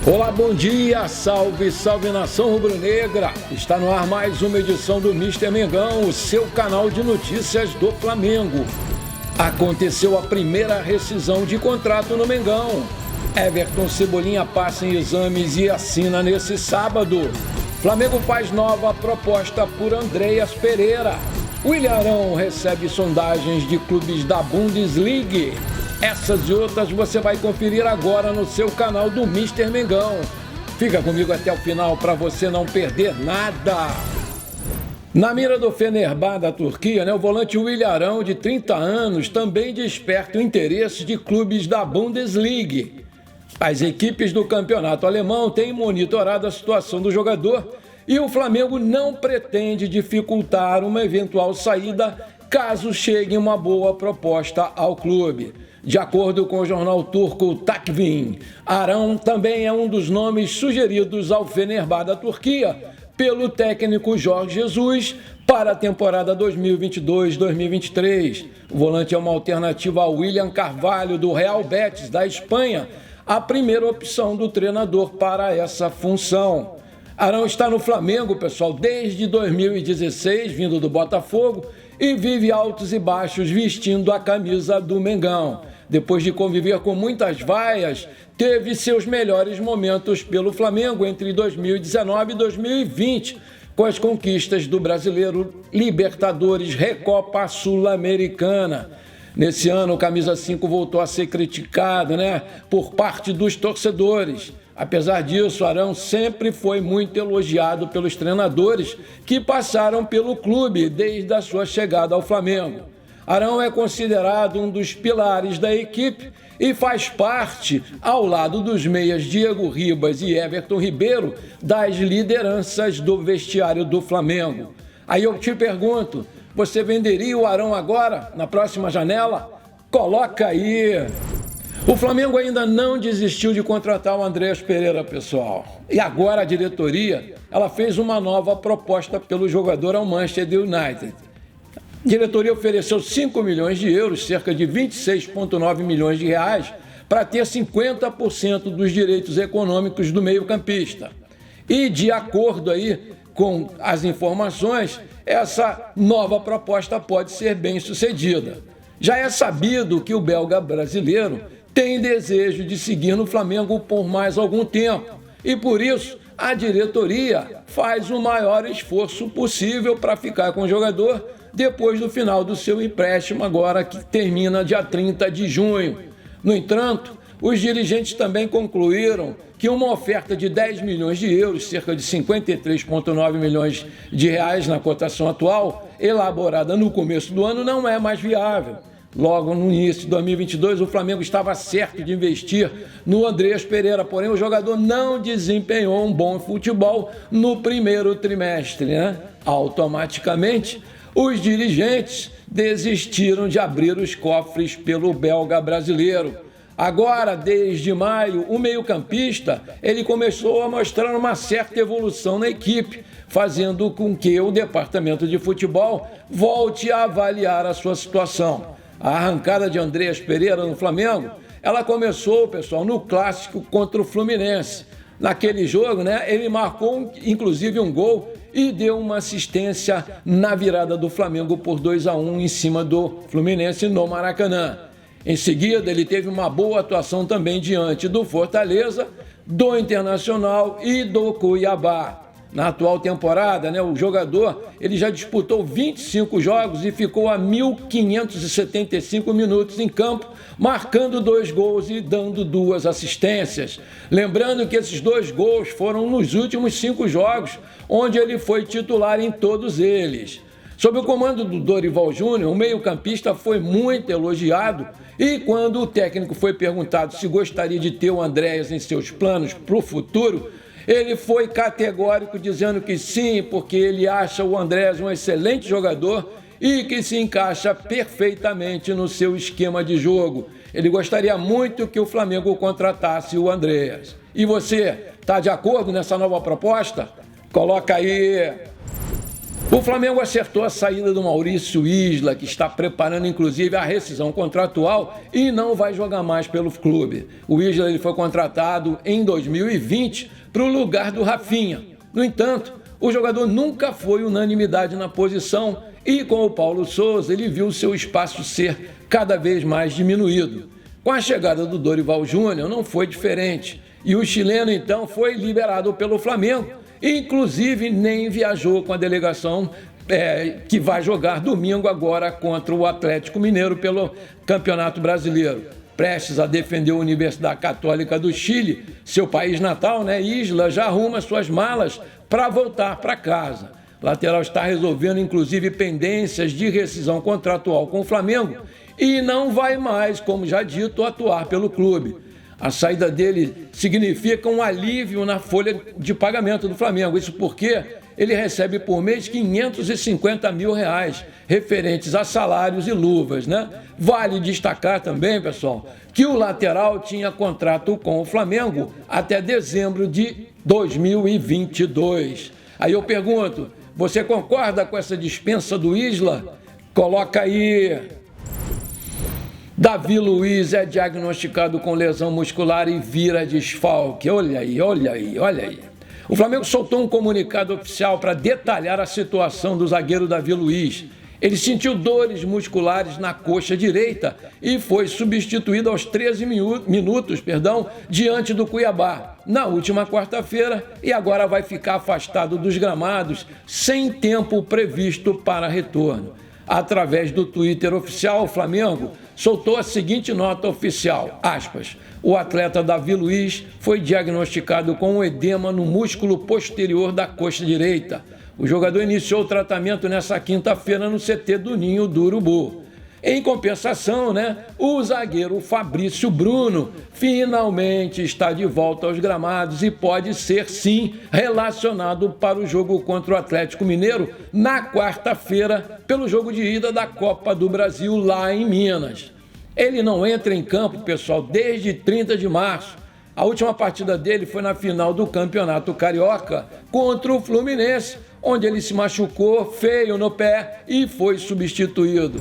Olá, bom dia, salve, salve nação rubro-negra. Está no ar mais uma edição do Mister Mengão, o seu canal de notícias do Flamengo. Aconteceu a primeira rescisão de contrato no Mengão. Everton Cebolinha passa em exames e assina nesse sábado. Flamengo faz nova proposta por Andreas Pereira. Willian Arão recebe sondagens de clubes da Bundesliga. Essas e outras você vai conferir agora no seu canal do Mister Mengão. Fica comigo até o final para você não perder nada. Na mira do Fenerbahçe da Turquia, o volante Willian Arão, de 30 anos, também desperta o interesse de clubes da Bundesliga. As equipes do campeonato alemão têm monitorado a situação do jogador e o Flamengo não pretende dificultar uma eventual saída caso chegue uma boa proposta ao clube. De acordo com o jornal turco Takvim, Arão também é um dos nomes sugeridos ao Fenerbahçe da Turquia pelo técnico Jorge Jesus para a temporada 2022-2023. O volante é uma alternativa ao William Carvalho, do Real Betis, da Espanha, a primeira opção do treinador para essa função. Arão está no Flamengo, pessoal, desde 2016, vindo do Botafogo, e vive altos e baixos vestindo a camisa do Mengão. Depois de conviver com muitas vaias, teve seus melhores momentos pelo Flamengo entre 2019 e 2020, com as conquistas do Brasileiro, Libertadores, Recopa Sul-Americana. Nesse ano, o Camisa 5 voltou a ser criticado, por parte dos torcedores. Apesar disso, Arão sempre foi muito elogiado pelos treinadores que passaram pelo clube desde a sua chegada ao Flamengo. Arão é considerado um dos pilares da equipe e faz parte, ao lado dos meias Diego Ribas e Everton Ribeiro, das lideranças do vestiário do Flamengo. Aí eu te pergunto, você venderia o Arão agora, na próxima janela? Coloca aí! O Flamengo ainda não desistiu de contratar o Andreas Pereira, pessoal. E agora a diretoria, ela fez uma nova proposta pelo jogador ao Manchester United. A diretoria ofereceu 5 milhões de euros, cerca de 26,9 milhões de reais, para ter 50% dos direitos econômicos do meio-campista. E de acordo aí com as informações, essa nova proposta pode ser bem sucedida. Já é sabido que o belga brasileiro tem desejo de seguir no Flamengo por mais algum tempo e, por isso, a diretoria faz o maior esforço possível para ficar com o jogador depois do final do seu empréstimo, agora que termina dia 30 de junho. No entanto, os dirigentes também concluíram que uma oferta de 10 milhões de euros, cerca de 53,9 milhões de reais na cotação atual, elaborada no começo do ano, não é mais viável. Logo no início de 2022, o Flamengo estava certo de investir no Andreas Pereira, porém o jogador não desempenhou um bom futebol no primeiro trimestre. Automaticamente, os dirigentes desistiram de abrir os cofres pelo belga brasileiro. Agora, desde maio, o meio-campista ele começou a mostrar uma certa evolução na equipe, fazendo com que o departamento de futebol volte a avaliar a sua situação. A arrancada de Andreas Pereira no Flamengo, ela começou, pessoal, no clássico contra o Fluminense. Naquele jogo, ele marcou inclusive um gol e deu uma assistência na virada do Flamengo por 2-1 em cima do Fluminense no Maracanã. Em seguida, ele teve uma boa atuação também diante do Fortaleza, do Internacional e do Cuiabá. Na atual temporada, o jogador ele já disputou 25 jogos e ficou a 1.575 minutos em campo, marcando 2 gols e dando 2 assistências. Lembrando que esses 2 gols foram nos últimos 5 jogos, onde ele foi titular em todos eles. Sob o comando do Dorival Júnior, o meio-campista foi muito elogiado e quando o técnico foi perguntado se gostaria de ter o Andreas em seus planos para o futuro, ele foi categórico dizendo que sim, porque ele acha o Andreas um excelente jogador e que se encaixa perfeitamente no seu esquema de jogo. Ele gostaria muito que o Flamengo contratasse o Andreas. E você, está de acordo nessa nova proposta? Coloca aí. O Flamengo acertou a saída do Maurício Isla, que está preparando inclusive a rescisão contratual e não vai jogar mais pelo clube. O Isla ele foi contratado em 2020 para o lugar do Rafinha. No entanto, o jogador nunca foi unanimidade na posição e com o Paulo Souza ele viu seu espaço ser cada vez mais diminuído. Com a chegada do Dorival Júnior não foi diferente e o chileno então foi liberado pelo Flamengo. Inclusive, nem viajou com a delegação que vai jogar domingo agora contra o Atlético Mineiro pelo Campeonato Brasileiro. Prestes a defender a Universidade Católica do Chile, seu país natal, Isla já arruma suas malas para voltar para casa. O lateral está resolvendo, inclusive, pendências de rescisão contratual com o Flamengo e não vai mais, como já dito, atuar pelo clube. A saída dele significa um alívio na folha de pagamento do Flamengo. Isso porque ele recebe por mês R$550 mil referentes a salários e luvas, Vale destacar também, pessoal, que o lateral tinha contrato com o Flamengo até dezembro de 2022. Aí eu pergunto, você concorda com essa dispensa do Isla? Coloca aí. Davi Luiz é diagnosticado com lesão muscular e vira desfalque. Olha aí. O Flamengo soltou um comunicado oficial para detalhar a situação do zagueiro Davi Luiz. Ele sentiu dores musculares na coxa direita e foi substituído aos 13 minutos, diante do Cuiabá, na última quarta-feira, e agora vai ficar afastado dos gramados sem tempo previsto para retorno. Através do Twitter oficial, o Flamengo soltou a seguinte nota oficial, aspas, o atleta Davi Luiz foi diagnosticado com um edema no músculo posterior da coxa direita. O jogador iniciou o tratamento nessa quinta-feira no CT do Ninho do Urubu. Em compensação, o zagueiro Fabrício Bruno finalmente está de volta aos gramados e pode ser, sim, relacionado para o jogo contra o Atlético Mineiro na quarta-feira, pelo jogo de ida da Copa do Brasil lá em Minas. Ele não entra em campo, pessoal, desde 30 de março. A última partida dele foi na final do Campeonato Carioca contra o Fluminense, onde ele se machucou feio no pé e foi substituído.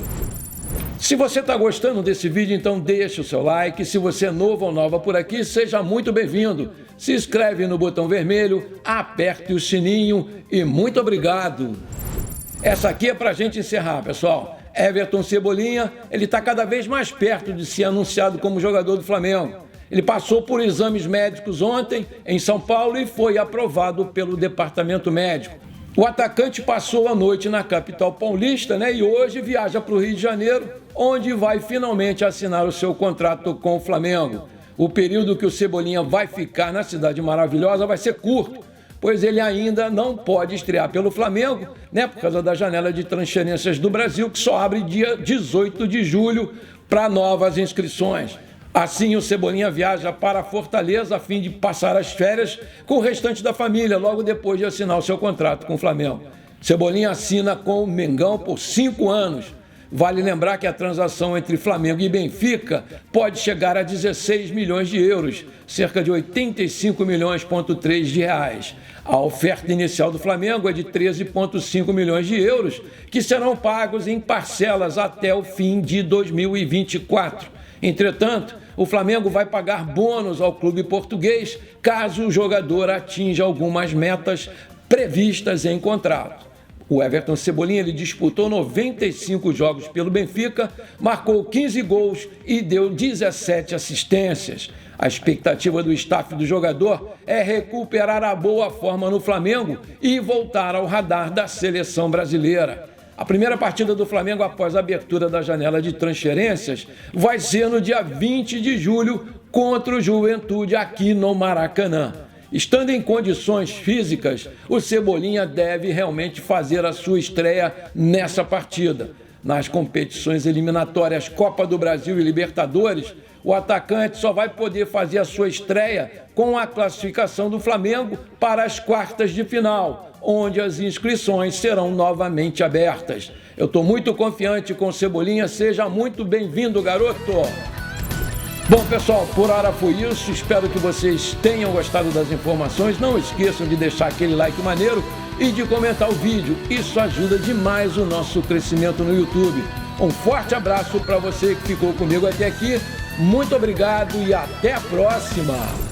Se você está gostando desse vídeo, então deixa o seu like. Se você é novo ou nova por aqui, seja muito bem-vindo. Se inscreve no botão vermelho, aperte o sininho e muito obrigado. Essa aqui é para a gente encerrar, pessoal. Everton Cebolinha, ele está cada vez mais perto de ser anunciado como jogador do Flamengo. Ele passou por exames médicos ontem em São Paulo e foi aprovado pelo departamento médico. O atacante passou a noite na capital paulista, e hoje viaja para o Rio de Janeiro, onde vai finalmente assinar o seu contrato com o Flamengo. O período que o Cebolinha vai ficar na Cidade Maravilhosa vai ser curto, pois ele ainda não pode estrear pelo Flamengo, por causa da janela de transferências do Brasil, que só abre dia 18 de julho para novas inscrições. Assim, o Cebolinha viaja para Fortaleza a fim de passar as férias com o restante da família, logo depois de assinar o seu contrato com o Flamengo. Cebolinha assina com o Mengão por 5 anos. Vale lembrar que a transação entre Flamengo e Benfica pode chegar a 16 milhões de euros, cerca de 85,3 milhões de reais. A oferta inicial do Flamengo é de 13,5 milhões de euros, que serão pagos em parcelas até o fim de 2024. Entretanto, o Flamengo vai pagar bônus ao clube português caso o jogador atinja algumas metas previstas em contrato. O Everton Cebolinha ele disputou 95 jogos pelo Benfica, marcou 15 gols e deu 17 assistências. A expectativa do staff do jogador é recuperar a boa forma no Flamengo e voltar ao radar da seleção brasileira. A primeira partida do Flamengo após a abertura da janela de transferências vai ser no dia 20 de julho contra o Juventude aqui no Maracanã. Estando em condições físicas, o Cebolinha deve realmente fazer a sua estreia nessa partida. Nas competições eliminatórias Copa do Brasil e Libertadores, o atacante só vai poder fazer a sua estreia com a classificação do Flamengo para as quartas de final, onde as inscrições serão novamente abertas. Eu estou muito confiante com o Cebolinha, seja muito bem-vindo, garoto! Bom, pessoal, por hora foi isso. Espero que vocês tenham gostado das informações. Não esqueçam de deixar aquele like maneiro e de comentar o vídeo. Isso ajuda demais o nosso crescimento no YouTube. Um forte abraço para você que ficou comigo até aqui. Muito obrigado e até a próxima!